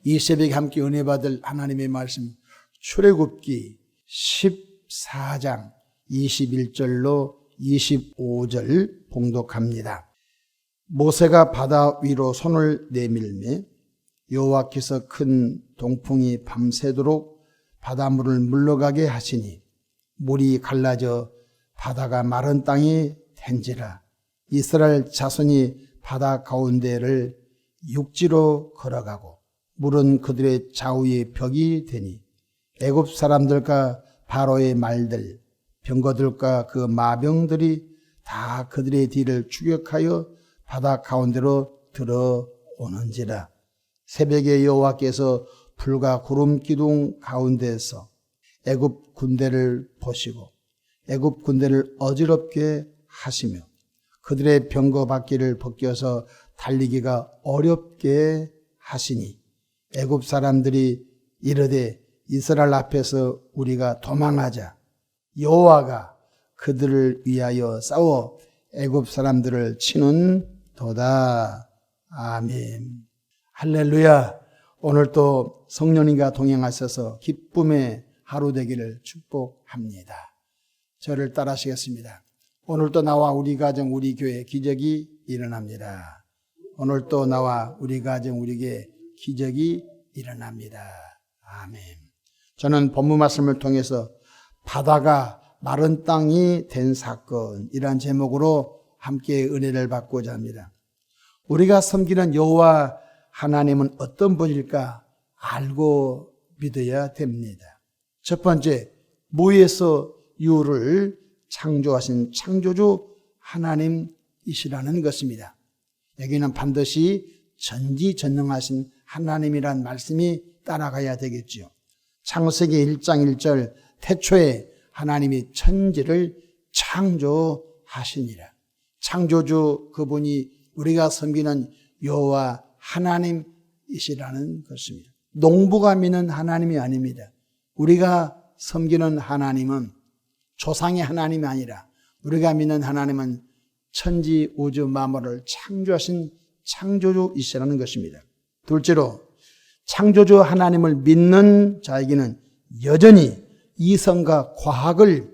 이 새벽에 함께 은혜 받을 하나님의 말씀 출애굽기 14장 21절로 25절 봉독합니다. 모세가 바다 위로 손을 내밀매 여호와께서 큰 동풍이 밤새도록 바닷물을 물러가게 하시니 물이 갈라져 바다가 마른 땅이 된지라. 이스라엘 자손이 바다 가운데를 육지로 걸어가고 물은 그들의 좌우의 벽이 되니 애굽 사람들과 바로의 말들 병거들과 그 마병들이 다 그들의 뒤를 추격하여 바다 가운데로 들어오는지라. 새벽에 여호와께서 불과 구름 기둥 가운데서 애굽 군대를 보시고 애굽 군대를 어지럽게 하시며 그들의 병거 바퀴를 벗겨서 달리기가 어렵게 하시니 애굽 사람들이 이르되 이스라엘 앞에서 우리가 도망하자. 여호와가 그들을 위하여 싸워 애굽 사람들을 치는 도다. 아멘. 할렐루야. 오늘도 성령님과 동행하셔서 기쁨의 하루 되기를 축복합니다. 저를 따라하시겠습니다. 오늘도 나와 우리 가정 우리 교회 기적이 일어납니다. 오늘도 나와 우리 가정 우리 교회 기적이 일어납니다. 아멘. 저는 본문 말씀을 통해서 바다가 마른 땅이 된 사건 이란 제목으로 함께 은혜를 받고자 합니다. 우리가 섬기는 여호와 하나님은 어떤 분일까 알고 믿어야 됩니다. 첫 번째, 무에서 유를 창조하신 창조주 하나님이시라는 것입니다. 여기는 반드시 전지전능하신 하나님이란 말씀이 따라가야 되겠지요. 창세기 1장 1절 태초에 하나님이 천지를 창조하시니라. 창조주 그분이 우리가 섬기는 여호와 하나님이시라는 것입니다. 농부가 믿는 하나님이 아닙니다. 우리가 섬기는 하나님은 조상의 하나님이 아니라 우리가 믿는 하나님은 천지 우주 만물을 창조하신 창조주이시라는 것입니다. 둘째로 창조주 하나님을 믿는 자에게는 여전히 이성과 과학을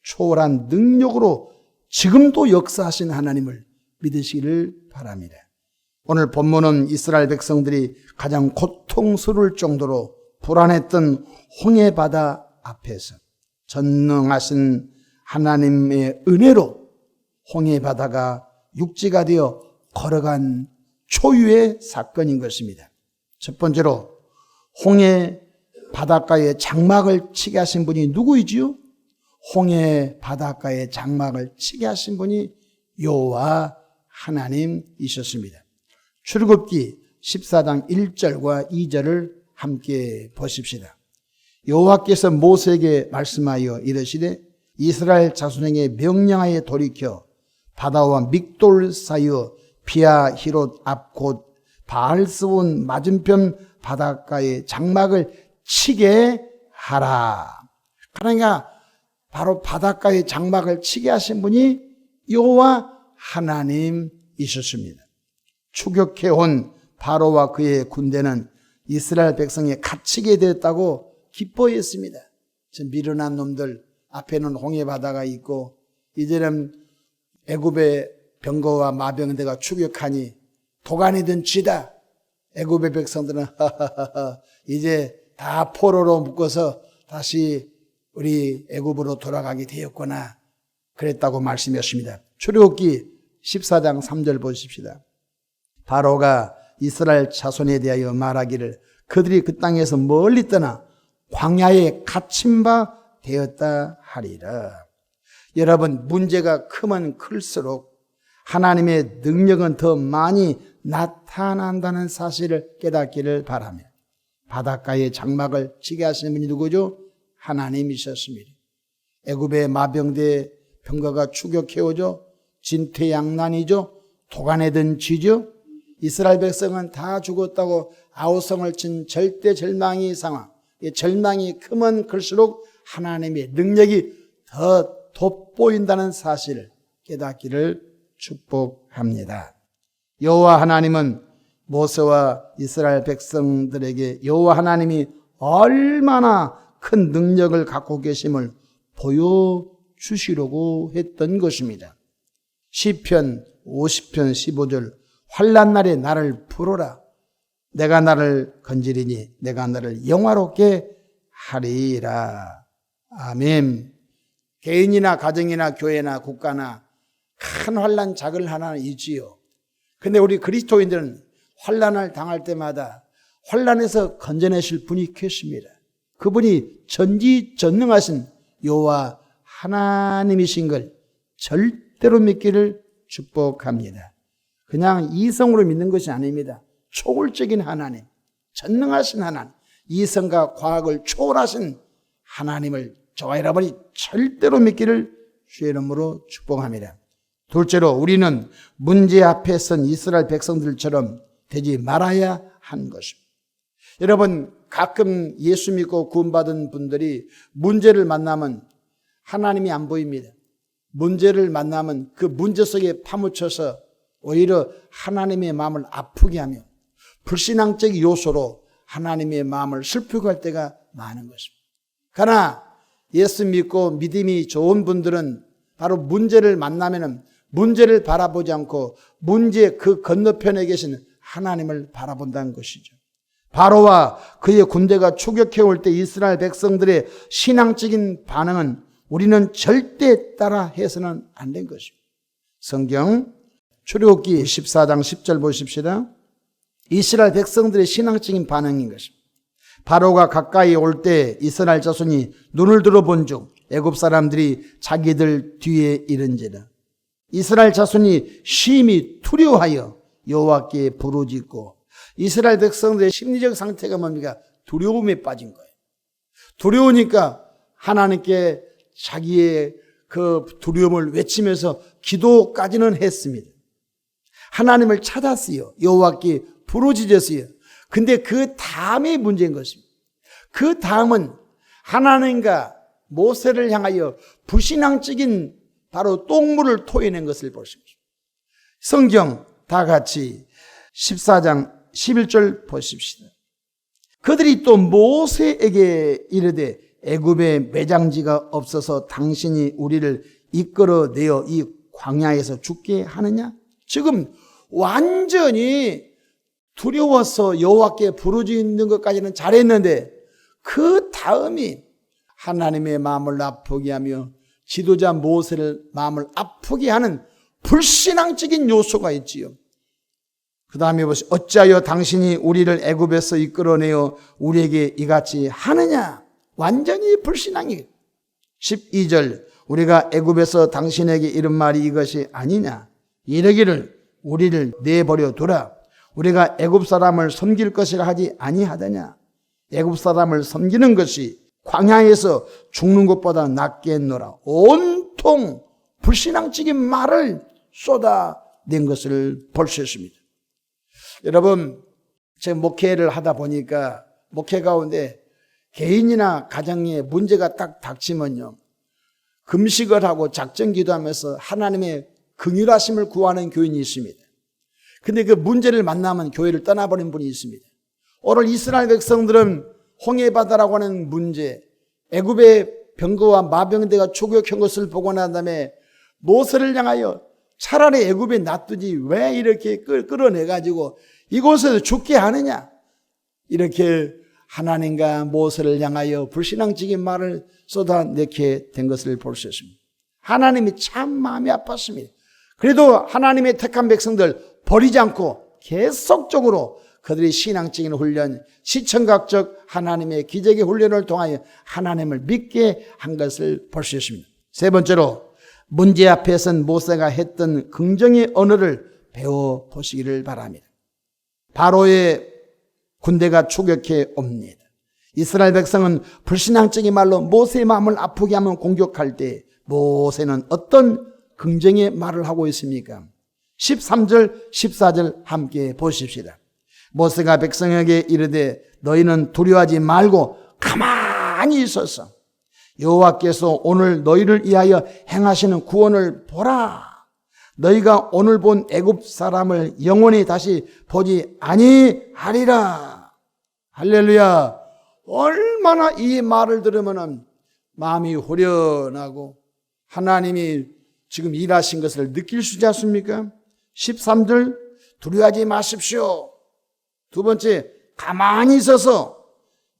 초월한 능력으로 지금도 역사하신 하나님을 믿으시기를 바랍니다. 오늘 본문은 이스라엘 백성들이 가장 고통스러울 정도로 불안했던 홍해바다 앞에서 전능하신 하나님의 은혜로 홍해바다가 육지가 되어 걸어간 초유의 사건인 것입니다. 첫 번째로 홍해 바닷가에 장막을 치게 하신 분이 누구이지요? 홍해 바닷가에 장막을 치게 하신 분이 여호와 하나님이셨습니다. 출애굽기 14장 1절과 2절을 함께 보십시다. 여호와께서 모세에게 말씀하여 이르시되 이스라엘 자손에게 명령하여 돌이켜 바다와 믹돌 사이어 비아히롯 앞 곧 바알스온 맞은편 바닷가에 장막을 치게 하라. 그러니까 바로 바닷가에 장막을 치게 하신 분이 여호와 하나님이셨습니다. 추격해온 바로와 그의 군대는 이스라엘 백성에 갇히게 되었다고 기뻐했습니다. 저 미련한 놈들, 앞에는 홍해바다가 있고 이제는 애굽의 병거와 마병대가 추격하니 도가니든 쥐다. 애굽의 백성들은 이제 다 포로로 묶어서 다시 우리 애굽으로 돌아가게 되었구나 그랬다고 말씀하십니다. 출애굽기 14장 3절 보십시다. 바로가 이스라엘 자손에 대하여 말하기를 그들이 그 땅에서 멀리 떠나 광야에 갇힌 바 되었다 하리라. 여러분, 문제가 크면 클수록 하나님의 능력은 더 많이 나타난다는 사실을 깨닫기를 바라며 바닷가에 장막을 치게 하시는 분이 누구죠? 하나님이셨습니다. 애굽의 마병대 병거가 추격해오죠. 진퇴양난이죠. 도가내든 쥐죠. 이스라엘 백성은 다 죽었다고 아우성을 친 절대절망의 상황. 절망이 크면 클수록 하나님의 능력이 더 돋보인다는 사실을 깨닫기를 축복합니다. 여호와 하나님은 모세와 이스라엘 백성들에게 여호와 하나님이 얼마나 큰 능력을 갖고 계심을 보여주시려고 했던 것입니다. 시편 50편 15절 환난 날에 나를 부르라. 내가 나를 건지리니 내가 나를 영화롭게 하리라. 아멘. 개인이나 가정이나 교회나 국가나 큰 환난 작은 하나는 있지요. 근데 우리 그리스도인들은 환난을 당할 때마다 환난에서 건져내실 분이 계십니다. 그분이 전지전능하신 여호와 하나님이신 걸 절대로 믿기를 축복합니다. 그냥 이성으로 믿는 것이 아닙니다. 초월적인 하나님, 전능하신 하나님, 이성과 과학을 초월하신 하나님을 저와 여러분이 절대로 믿기를 주의 이름으로 축복합니다. 둘째로 우리는 문제 앞에 선 이스라엘 백성들처럼 되지 말아야 한 것입니다. 여러분, 가끔 예수 믿고 구원받은 분들이 문제를 만나면 하나님이 안 보입니다. 문제를 만나면 그 문제 속에 파묻혀서 오히려 하나님의 마음을 아프게 하며 불신앙적 요소로 하나님의 마음을 슬프게 할 때가 많은 것입니다. 그러나 예수 믿고 믿음이 좋은 분들은 바로 문제를 만나면 문제를 바라보지 않고 문제 그 건너편에 계신 하나님을 바라본다는 것이죠. 바로와 그의 군대가 추격해 올 때 이스라엘 백성들의 신앙적인 반응은 우리는 절대 따라 해서는 안 된 것입니다. 성경 출애굽기 14장 10절 보십시다. 이스라엘 백성들의 신앙적인 반응인 것입니다. 바로가 가까이 올 때 이스라엘 자손이 눈을 들어본 중 애굽 사람들이 자기들 뒤에 이른지라. 이스라엘 자손이 심히 두려워하여 여호와께 부르짖고, 이스라엘 백성들의 심리적 상태가 뭡니까? 두려움에 빠진 거예요. 두려우니까 하나님께 자기의 그 두려움을 외치면서 기도까지는 했습니다. 하나님을 찾았어요. 여호와께 부르짖었어요. 근데 그 다음에 문제인 것입니다. 그 다음은 하나님과 모세를 향하여 불신앙적인 바로 똥물을 토해낸 것을 볼 수 있습니다. 성경 다 같이 14장 11절 보십시다. 그들이 또 모세에게 이르되 애굽에 매장지가 없어서 당신이 우리를 이끌어내어 이 광야에서 죽게 하느냐? 지금 완전히 두려워서 여호와께 부르짖는 것까지는 잘했는데 그 다음이 하나님의 마음을 아프게 하며 지도자 모세를 마음을 아프게 하는 불신앙적인 요소가 있지요. 그 다음에 보시죠. 어찌하여 당신이 우리를 애굽에서 이끌어내어 우리에게 이같이 하느냐? 완전히 불신앙이에요. 12절 우리가 애굽에서 당신에게 이른 말이 이것이 아니냐? 이르기를 우리를 내버려 두라. 우리가 애굽 사람을 섬길 것이라 하지 아니하더냐? 애굽 사람을 섬기는 것이 광야에서 죽는 것보다 낫겠노라. 온통 불신앙적인 말을 쏟아낸 것을 볼 수 있습니다. 여러분, 제가 목회를 하다 보니까 목회 가운데 개인이나 가정에 문제가 딱 닥치면요, 금식을 하고 작정 기도하면서 하나님의 긍휼하심을 구하는 교인이 있습니다. 근데 그 문제를 만나면 교회를 떠나버린 분이 있습니다. 오늘 이스라엘 백성들은 홍해바다라고 하는 문제, 애굽의 병거와 마병대가 추격한 것을 보고 난 다음에 모세를 향하여 차라리 애굽에 놔두지 왜 이렇게 끌어내가지고 이곳에서 죽게 하느냐? 이렇게 하나님과 모세를 향하여 불신앙적인 말을 쏟아내게 된 것을 볼 수 있습니다. 하나님이 참 마음이 아팠습니다. 그래도 하나님의 택한 백성들 버리지 않고 계속적으로 그들이 신앙적인 훈련, 시청각적 하나님의 기적의 훈련을 통하여 하나님을 믿게 한 것을 볼 수 있습니다. 세 번째로 문제 앞에 선 모세가 했던 긍정의 언어를 배워보시기를 바랍니다. 바로의 군대가 추격해 옵니다. 이스라엘 백성은 불신앙적인 말로 모세의 마음을 아프게 하면 공격할 때 모세는 어떤 긍정의 말을 하고 있습니까? 13절, 14절 함께 보십시다. 모세가 백성에게 이르되 너희는 두려워하지 말고 가만히 있어서 여호와께서 오늘 너희를 위하여 행하시는 구원을 보라. 너희가 오늘 본 애굽 사람을 영원히 다시 보지 아니하리라. 할렐루야. 얼마나 이 말을 들으면 마음이 후련하고 하나님이 지금 일하신 것을 느낄 수 있지 않습니까? 13절 두려워하지 마십시오. 두 번째, 가만히 있어서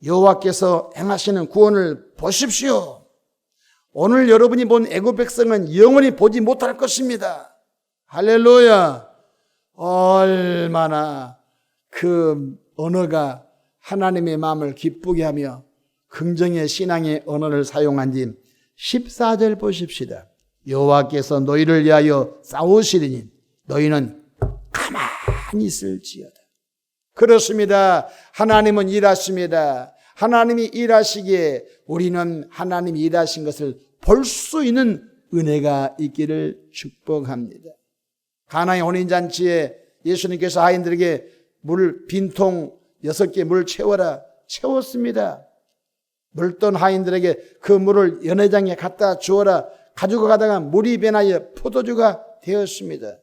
여호와께서 행하시는 구원을 보십시오. 오늘 여러분이 본 애굽 백성은 영원히 보지 못할 것입니다. 할렐루야. 얼마나 그 언어가 하나님의 마음을 기쁘게 하며 긍정의 신앙의 언어를 사용한지 14절 보십시다. 여호와께서 너희를 위하여 싸우시리니 너희는 가만히 있을지어다. 그렇습니다. 하나님은 일하십니다. 하나님이 일하시기에 우리는 하나님이 일하신 것을 볼 수 있는 은혜가 있기를 축복합니다. 가나의 혼인잔치에 예수님께서 하인들에게 빈통 6개 물 채워라 채웠습니다. 물던 하인들에게 그 물을 연회장에 갖다 주어라 가지고 가다가 물이 변하여 포도주가 되었습니다.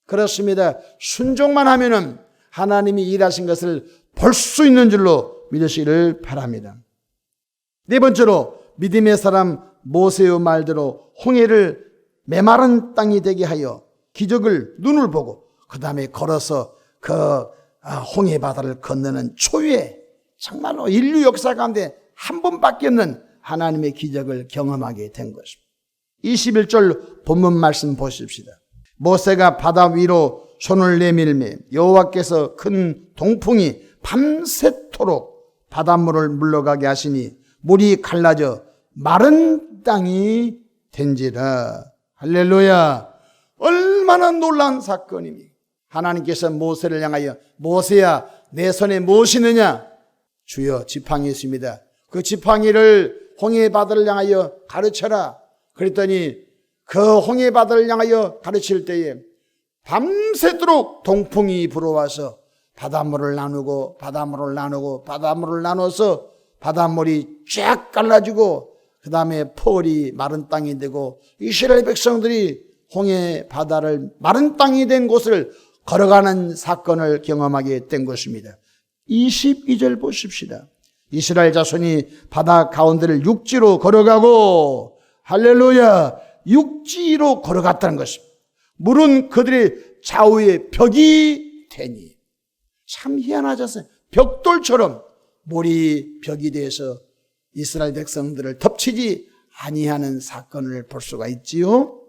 그렇습니다. 순종만 하면은 하나님이 일하신 것을 볼 수 있는 줄로 믿으시기를 바랍니다. 네 번째로 믿음의 사람 모세의 말대로 홍해를 메마른 땅이 되게 하여 기적을 눈을 보고 그 다음에 걸어서 그 홍해 바다를 건너는 초유의 정말로 인류 역사 가운데 한 번밖에 없는 하나님의 기적을 경험하게 된 것입니다. 21절 본문 말씀 보십시다. 모세가 바다 위로 손을 내밀매 여호와께서 큰 동풍이 밤새도록 바닷물을 물러가게 하시니 물이 갈라져 마른 땅이 된지라. 할렐루야. 얼마나 놀라운 사건입니까? 하나님께서 모세를 향하여 모세야 내 손에 무엇이느냐? 주여 지팡이 있습니다. 그 지팡이를 홍해 바다를 향하여 가르쳐라. 그랬더니 그 홍해 바다를 향하여 가르칠 때에 밤새도록 동풍이 불어와서 바닷물을 나누고 바닷물을 나누고 바닷물을 나눠서 바닷물이 쫙 갈라지고 그 다음에 펄이 마른 땅이 되고 이스라엘 백성들이 홍해 바다를 마른 땅이 된 곳을 걸어가는 사건을 경험하게 된 것입니다. 22절 보십시다. 이스라엘 자손이 바다 가운데를 육지로 걸어가고 할렐루야 육지로 걸어갔다는 것입니다. 물은 그들의 좌우에 벽이 되니 참 희한하지 않습니까? 벽돌처럼 물이 벽이 되어서 이스라엘 백성들을 덮치지 아니하는 사건을 볼 수가 있지요.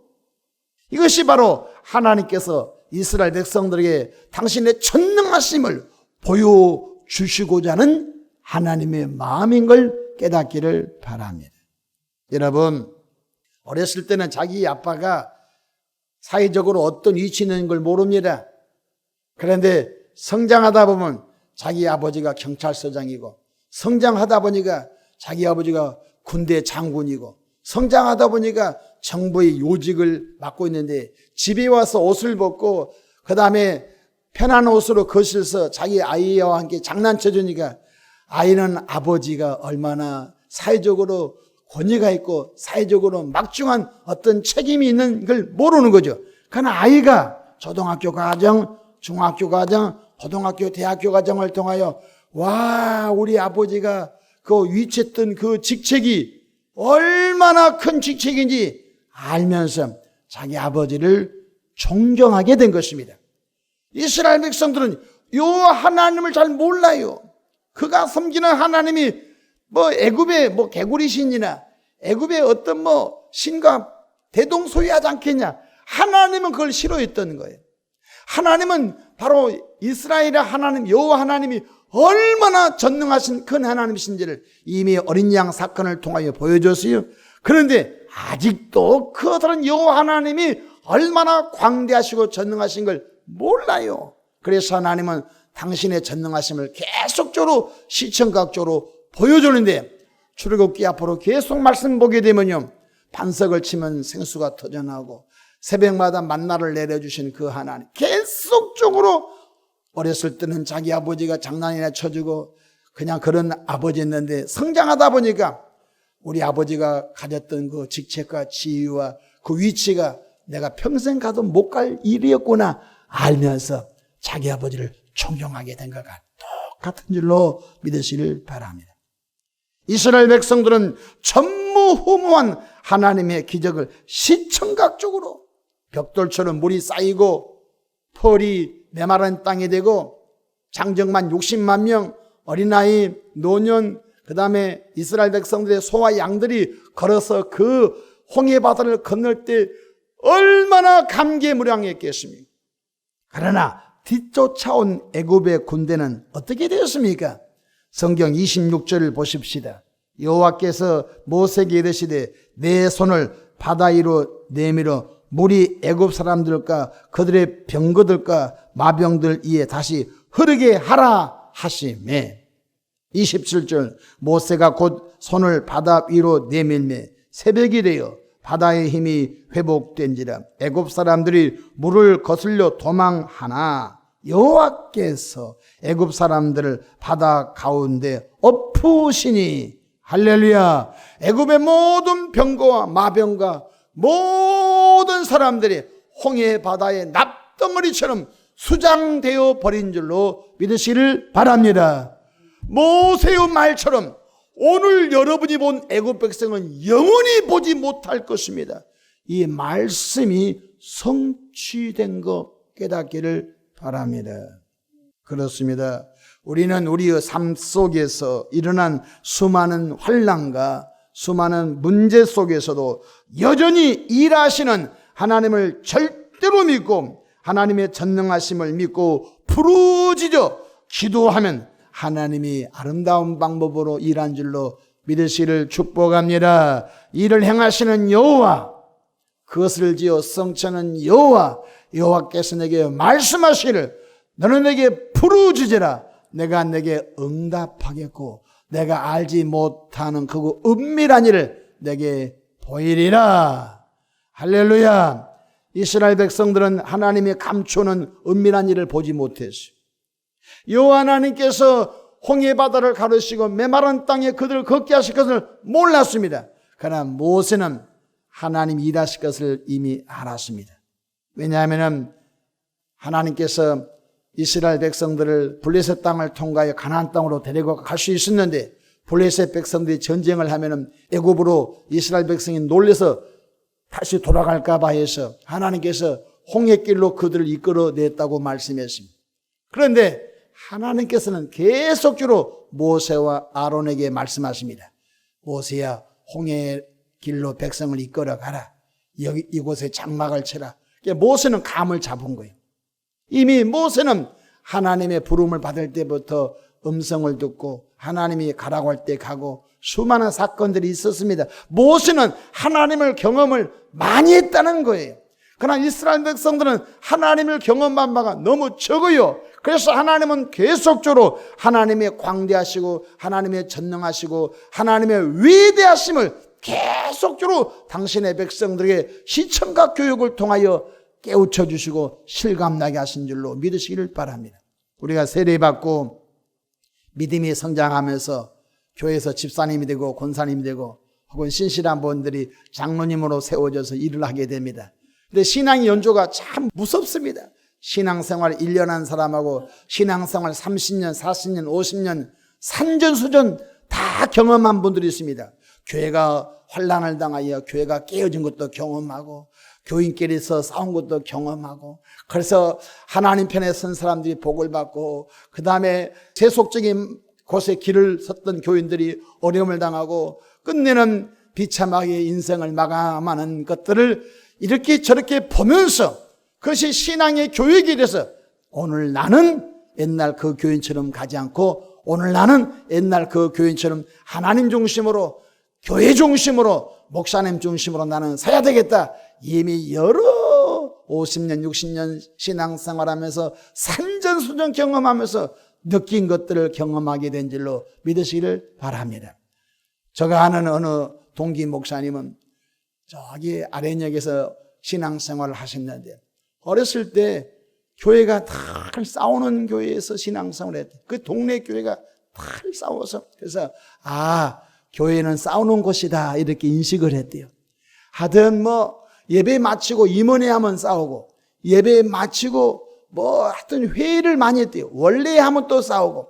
이것이 바로 하나님께서 이스라엘 백성들에게 당신의 전능하심을 보여주시고자 하는 하나님의 마음인 걸 깨닫기를 바랍니다. 여러분, 어렸을 때는 자기 아빠가 사회적으로 어떤 위치에 있는 걸 모릅니다. 그런데 성장하다 보면 자기 아버지가 경찰서장이고, 성장하다 보니까 자기 아버지가 군대 장군이고, 성장하다 보니까 정부의 요직을 맡고 있는데 집에 와서 옷을 벗고 그 다음에 편한 옷으로 거실에서 자기 아이와 함께 장난쳐 주니까 아이는 아버지가 얼마나 사회적으로 권위가 있고 사회적으로 막중한 어떤 책임이 있는 걸 모르는 거죠. 그러나 아이가 초등학교 과정, 중학교 과정, 고등학교, 대학교 과정을 통하여 와 우리 아버지가 그 위치했던 그 직책이 얼마나 큰 직책인지 알면서 자기 아버지를 존경하게 된 것입니다. 이스라엘 백성들은 요 하나님을 잘 몰라요. 그가 섬기는 하나님이 애굽의 개구리 신이나 애굽의 어떤 신과 대동소이하지 않겠냐. 하나님은 그걸 싫어했던 거예요. 하나님은 바로 이스라엘의 하나님 여호와 하나님이 얼마나 전능하신 큰 하나님이신지를 이미 어린 양 사건을 통하여 보여줬어요. 그런데 아직도 그들은 여호와 하나님이 얼마나 광대하시고 전능하신 걸 몰라요. 그래서 하나님은 당신의 전능하심을 계속적으로 시청각적으로 보여주는데 출애굽기 앞으로 계속 말씀 보게 되면요, 반석을 치면 생수가 터져나오고 새벽마다 만나를 내려주신 그 하나님, 계속적으로 어렸을 때는 자기 아버지가 장난이나 쳐주고 그냥 그런 아버지였는데 성장하다 보니까 우리 아버지가 가졌던 그 직책과 지위와 그 위치가 내가 평생 가도 못 갈 일이었구나 알면서 자기 아버지를 존경하게 된 것과 똑같은 줄로 믿으시길 바랍니다. 이스라엘 백성들은 전무후무한 하나님의 기적을 시청각적으로 벽돌처럼 물이 쌓이고 펄이 메마른 땅이 되고 장정만 60만 명, 어린아이, 노년, 그 다음에 이스라엘 백성들의 소와 양들이 걸어서 그 홍해바다를 건널 때 얼마나 감개무량했겠습니까? 그러나 뒤쫓아온 애굽의 군대는 어떻게 되었습니까? 성경 26절을 보십시다. 여호와께서 모세에게 이르시되 내 손을 바다 위로 내밀어 물이 애굽 사람들과 그들의 병거들과 마병들 위에 다시 흐르게 하라 하시매. 27절 모세가 곧 손을 바다 위로 내밀매 새벽이 되어 바다의 힘이 회복된지라 애굽 사람들이 물을 거슬려 도망하나 여호와께서 애굽 사람들을 바다 가운데 엎으시니 할렐루야. 애굽의 모든 병거와 마병과 모든 사람들이 홍해 바다의 납덩어리처럼 수장되어 버린 줄로 믿으시기를 바랍니다. 모세의 말처럼 오늘 여러분이 본 애굽 백성은 영원히 보지 못할 것입니다. 이 말씀이 성취된 것 깨닫기를 바랍니다. 그렇습니다. 우리는 우리의 삶 속에서 일어난 수많은 환난과 수많은 문제 속에서도 여전히 일하시는 하나님을 절대로 믿고 하나님의 전능하심을 믿고 부르짖어 기도하면 하나님이 아름다운 방법으로 일한 줄로 믿으시기를 축복합니다. 이를 행하시는 여호와, 그것을 지어 성취하는 여호와, 여호와께서 내게 말씀하시기를 너는 내게 부르짖으라 내가 내게 응답하겠고 내가 알지 못하는 그 은밀한 일을 내게 보이리라. 할렐루야. 이스라엘 백성들은 하나님이 감추는 은밀한 일을 보지 못했어요. 여호와 하나님께서 홍해 바다를 가르시고 메마른 땅에 그들을 걷게 하실 것을 몰랐습니다. 그러나 모세는 하나님 일하실 것을 이미 알았습니다. 왜냐하면 하나님께서 이스라엘 백성들을 블레셋 땅을 통과해 가나안 땅으로 데리고 갈 수 있었는데 블레셋 백성들이 전쟁을 하면 애굽으로 이스라엘 백성이 놀래서 다시 돌아갈까 봐 해서 하나님께서 홍해길로 그들을 이끌어냈다고 말씀했습니다. 그런데 하나님께서는 계속적으로 모세와 아론에게 말씀하십니다. 모세야, 홍해 길로 백성을 이끌어 가라. 여기 이곳에 장막을 쳐라. 모세는 감을 잡은 거예요. 이미 모세는 하나님의 부름을 받을 때부터 음성을 듣고 하나님이 가라고 할 때 가고 수많은 사건들이 있었습니다. 모세는 하나님을 경험을 많이 했다는 거예요. 그러나 이스라엘 백성들은 하나님을 경험한 바가 너무 적어요. 그래서 하나님은 계속적으로 하나님의 광대하시고 하나님의 전능하시고 하나님의 위대하심을 계속적으로 당신의 백성들에게 시청각 교육을 통하여 깨우쳐 주시고 실감나게 하신 줄로 믿으시기를 바랍니다. 우리가 세례받고 믿음이 성장하면서 교회에서 집사님이 되고 권사님이 되고 혹은 신실한 분들이 장로님으로 세워져서 일을 하게 됩니다. 근데 신앙 연조가 참 무섭습니다. 신앙생활 1년 한 사람하고 신앙생활 30년, 40년, 50년 산전수전 다 경험한 분들이 있습니다. 교회가 환난을 당하여 교회가 깨어진 것도 경험하고 교인끼리서 싸운 것도 경험하고 그래서 하나님 편에 선 사람들이 복을 받고 그 다음에 세속적인 곳에 길을 섰던 교인들이 어려움을 당하고 끝내는 비참하게 인생을 마감하는 것들을 이렇게 저렇게 보면서 그것이 신앙의 교육이 돼서 오늘 나는 옛날 그 교인처럼 가지 않고 오늘 나는 옛날 그 교인처럼 하나님 중심으로 교회 중심으로 목사님 중심으로 나는 서야 되겠다. 이미 여러 50년 60년 신앙생활하면서 산전수전 경험하면서 느낀 것들을 경험하게 된 줄로 믿으시기를 바랍니다. 제가 아는 어느 동기 목사님은 저기 아래역에서 신앙생활을 하셨는데 어렸을 때 교회가 다 싸우는 교회에서 신앙생활을 했대요. 그 동네 교회가 다 싸워서 그래서 교회는 싸우는 곳이다 이렇게 인식을 했대요. 하여튼 예배 마치고 임원회 하면 싸우고, 예배 마치고 뭐 하여튼 회의를 많이 했대요. 원래 하면 또 싸우고.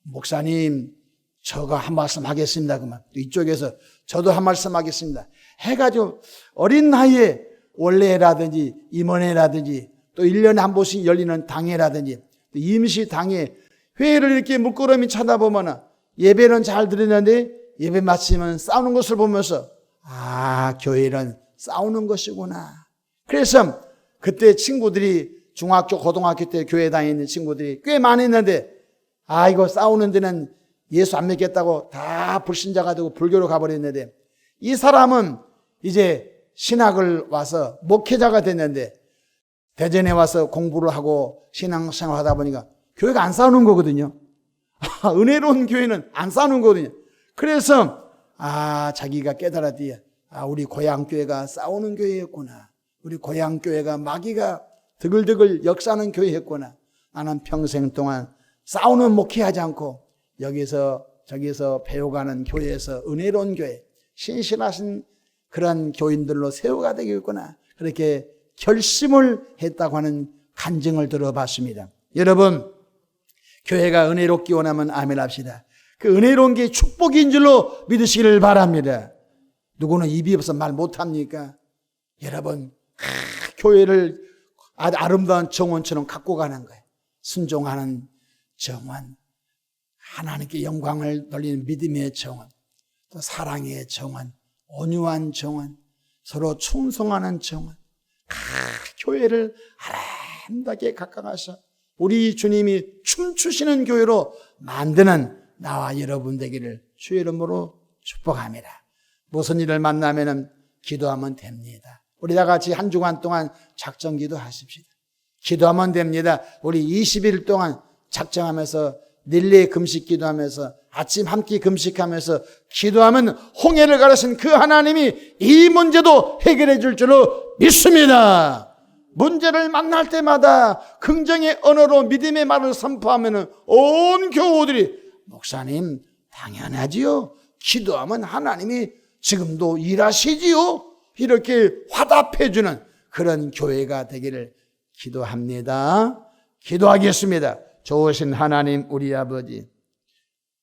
목사님, 저가 한 말씀 하겠습니다. 그만. 또 이쪽에서 저도 한 말씀 하겠습니다. 해가지고 어린 나이에 원래라든지 임원회라든지 또 1년에 한 번씩 열리는 당회라든지 또 임시당회 회의를 이렇게 물끄러미 쳐다보면 예배는 잘 드리는데 예배 마치면 싸우는 것을 보면서 아, 교회는 싸우는 것이구나. 그래서 그때 친구들이 중학교, 고등학교 때 교회 다니는 친구들이 꽤 많이 있는데 아, 이거 싸우는 데는 예수 안 믿겠다고 다 불신자가 되고 불교로 가버렸는데 이 사람은 이제 신학을 와서 목회자가 됐는데 대전에 와서 공부를 하고 신앙생활 하다 보니까 교회가 안 싸우는 거거든요. 은혜로운 교회는 안 싸우는 거거든요. 그래서 자기가 깨달았대요. 우리 고향교회가 싸우는 교회였구나. 우리 고향교회가 마귀가 드글드글 역사하는 교회였구나. 나는 평생 동안 싸우는 목회하지 않고 여기서 저기서 배워가는 교회에서 은혜로운 교회, 신실하신 그런 교인들로 세워가 되겠구나. 그렇게 결심을 했다고 하는 간증을 들어봤습니다. 여러분, 교회가 은혜롭기 원하면 아멘 합시다. 그 은혜로운 게 축복인 줄로 믿으시기를 바랍니다. 누구는 입이 없어 말 못합니까? 여러분, 교회를 아름다운 정원처럼 갖고 가는 거예요. 순종하는 정원, 하나님께 영광을 돌리는 믿음의 정원, 또 사랑의 정원, 온유한 정원, 서로 충성하는 정원. 교회를 아름답게 가까워서 우리 주님이 춤추시는 교회로 만드는 나와 여러분 되기를 주의 이름으로 축복합니다. 무슨 일을 만나면 기도하면 됩니다. 우리 다 같이 한 주간 동안 작정 기도하십시다. 기도하면 됩니다. 우리 20일 동안 작정하면서 릴레이 금식 기도하면서 아침 한 끼 금식하면서 기도하면 홍해를 가르신 그 하나님이 이 문제도 해결해 줄 줄로 믿습니다. 문제를 만날 때마다 긍정의 언어로 믿음의 말을 선포하면 온 교우들이 목사님 당연하지요. 기도하면 하나님이 지금도 일하시지요. 이렇게 화답해 주는 그런 교회가 되기를 기도합니다. 기도하겠습니다. 좋으신 하나님 우리 아버지,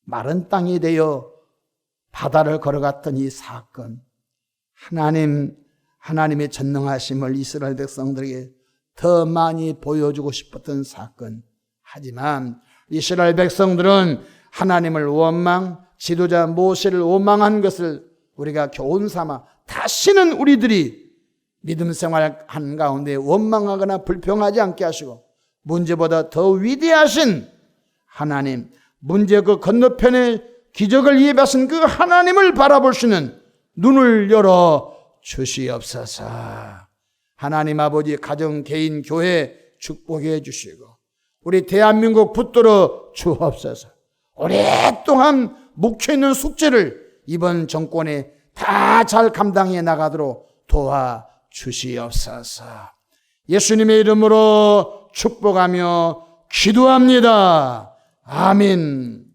마른 땅이 되어 바다를 걸어갔던 이 사건, 하나님의 전능하심을 이스라엘 백성들에게 더 많이 보여주고 싶었던 사건. 하지만 이스라엘 백성들은 하나님을 지도자 모세를 원망한 것을 우리가 교훈 삼아 다시는 우리들이 믿음 생활하는 가운데 원망하거나 불평하지 않게 하시고 문제보다 더 위대하신 하나님, 문제 그 건너편에 기적을 예배하신 그 하나님을 바라볼 수 있는 눈을 열어 주시옵소서. 하나님 아버지 가정, 개인, 교회 축복해 주시고 우리 대한민국 붙들어 주옵소서. 오랫동안 묵혀 있는 숙제를 이번 정권에 다 잘 감당해 나가도록 도와주시옵소서. 예수님의 이름으로 축복하며 기도합니다. 아멘.